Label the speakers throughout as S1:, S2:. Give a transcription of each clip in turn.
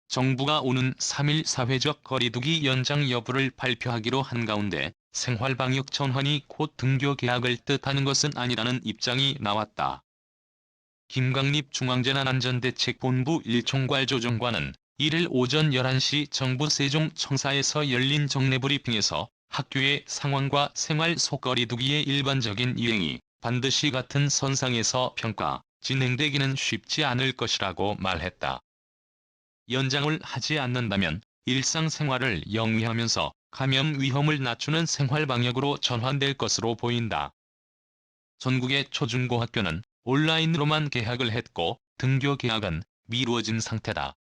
S1: 정부가 오는 3일 사회적 거리두기 연장 여부를 발표하기로 한 가운데 생활방역 전환이 곧 등교 개학을 뜻하는 것은 아니라는 입장이 나왔다. 김강립 중앙재난안전대책본부 1총괄 조정관은 1일 오전 11시 정부 세종청사에서 열린 정례브리핑에서 학교의 상황과 생활 속 거리두기의 일반적인 이행이 반드시 같은 선상에서 평가, 진행되기는 쉽지 않을 것이라고 말했다. 연장을 하지 않는다면 일상생활을 영위하면서 감염 위험을 낮추는 생활방역으로 전환될 것으로 보인다. 전국의 초중고학교는 온라인으로만 개학을 했고 등교 개학은 미루어진 상태다.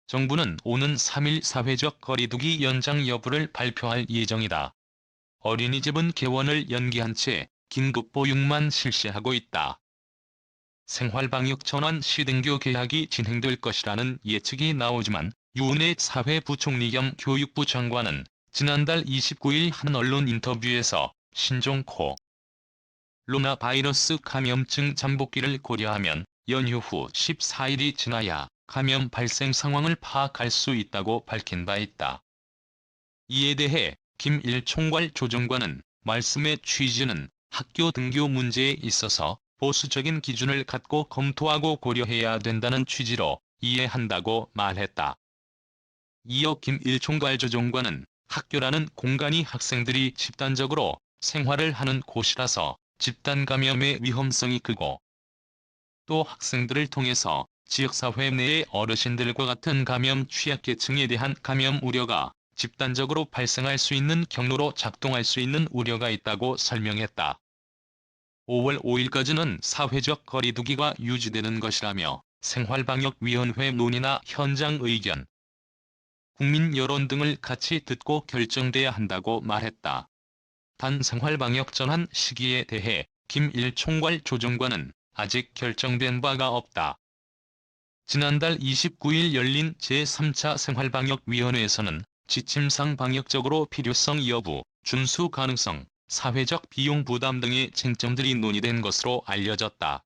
S1: 정부는 오는 3일 사회적 거리두기 연장 여부를 발표할 예정이다. 어린이집은 개원을 연기한 채 긴급 보육만 실시하고 있다. 생활방역 전환 시 등교 개학이 진행될 것이라는 예측이 나오지만 유은혜 사회부총리 겸 교육부 장관은 지난달 29일 한 언론 인터뷰에서 신종 코로나 바이러스 감염증 잠복기를 고려하면 연휴 후 14일이 지나야 감염 발생 상황을 파악할 수 있다고 밝힌 바 있다. 이에 대해 김 1총괄 조정관은 말씀의 취지는 학교 등교 문제에 있어서 보수적인 기준을 갖고 검토하고 고려해야 된다는 취지로 이해한다고 말했다. 이어 김 1총괄 조정관은 학교라는 공간이 학생들이 집단적으로 생활을 하는 곳이라서 집단 감염의 위험성이 크고 또 학생들을 통해서 지역사회 내의 어르신들과 같은 감염 취약계층에 대한 감염 우려가 집단적으로 발생할 수 있는 경로로 작동할 수 있는 우려가 있다고 설명했다. 5월 5일까지는 사회적 거리두기가 유지되는 것이라며 생활방역위원회 논의나 현장 의견, 국민 여론 등을 같이 듣고 결정돼야 한다고 말했다. 단 생활방역 전환 시기에 대해 김 1총괄 조정관은 아직 결정된 바가 없다. 지난달 29일 열린 제3차 생활방역위원회에서는 지침상 방역적으로 필요성 여부, 준수 가능성, 사회적 비용 부담 등의 쟁점들이 논의된 것으로 알려졌다.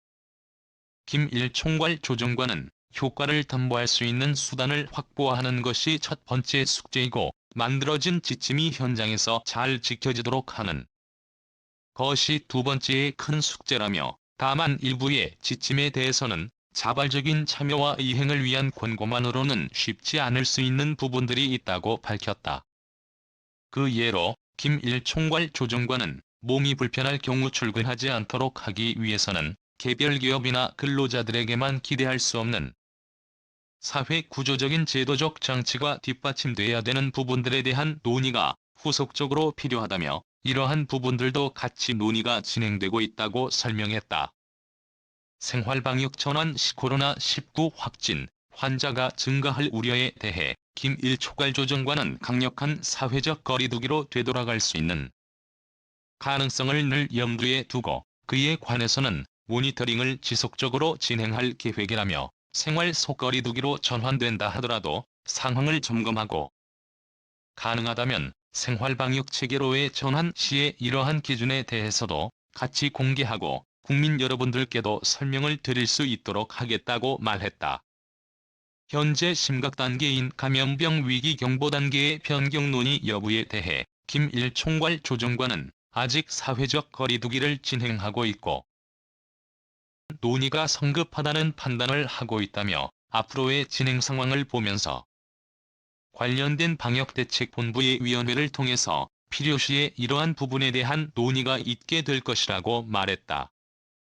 S1: 김 1총괄 조정관은 효과를 담보할 수 있는 수단을 확보하는 것이 첫 번째 숙제이고 만들어진 지침이 현장에서 잘 지켜지도록 하는 것이 두 번째의 큰 숙제라며 다만 일부의 지침에 대해서는 자발적인 참여와 이행을 위한 권고만으로는 쉽지 않을 수 있는 부분들이 있다고 밝혔다. 그 예로 김 1총괄 조정관은 몸이 불편할 경우 출근하지 않도록 하기 위해서는 개별 기업이나 근로자들에게만 기대할 수 없는 사회 구조적인 제도적 장치가 뒷받침돼야 되는 부분들에 대한 논의가 후속적으로 필요하다며 이러한 부분들도 같이 논의가 진행되고 있다고 설명했다. 생활방역 전환 시 코로나19 확진 환자가 증가할 우려에 대해 김 1총괄 조정관은 강력한 사회적 거리두기로 되돌아갈 수 있는 가능성을 늘 염두에 두고 그에 관해서는 모니터링을 지속적으로 진행할 계획이라며 생활 속 거리두기로 전환된다 하더라도 상황을 점검하고 가능하다면 생활방역 체계로의 전환 시에 이러한 기준에 대해서도 같이 공개하고 국민 여러분들께도 설명을 드릴 수 있도록 하겠다고 말했다. 현재 심각 단계인 감염병 위기 경보 단계의 변경 논의 여부에 대해 김 1총괄 조정관은 아직 사회적 거리두기를 진행하고 있고 논의가 성급하다는 판단을 하고 있다며 앞으로의 진행 상황을 보면서 관련된 방역대책본부의 위원회를 통해서 필요시에 이러한 부분에 대한 논의가 있게 될 것이라고 말했다.